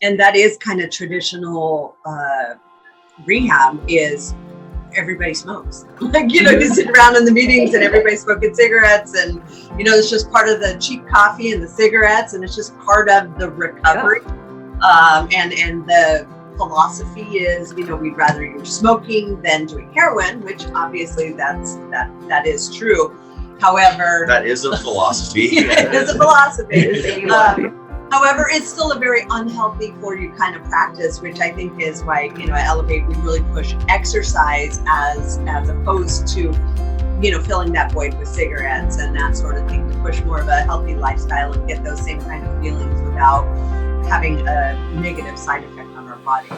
And that is kind of traditional rehab is everybody smokes. Like, you sit around in the meetings and everybody's smoking cigarettes, and, it's just part of the cheap coffee and the cigarettes, and it's just part of the recovery. And the philosophy is, we'd rather you're smoking than doing heroin, which obviously that is true. However, that is a philosophy. It is a philosophy. However, it's still a very unhealthy for you kind of practice, which I think is why, at Elevate, we really push exercise as opposed to, filling that void with cigarettes and that sort of thing, to push more of a healthy lifestyle and get those same kind of feelings without having a negative side effect on our body.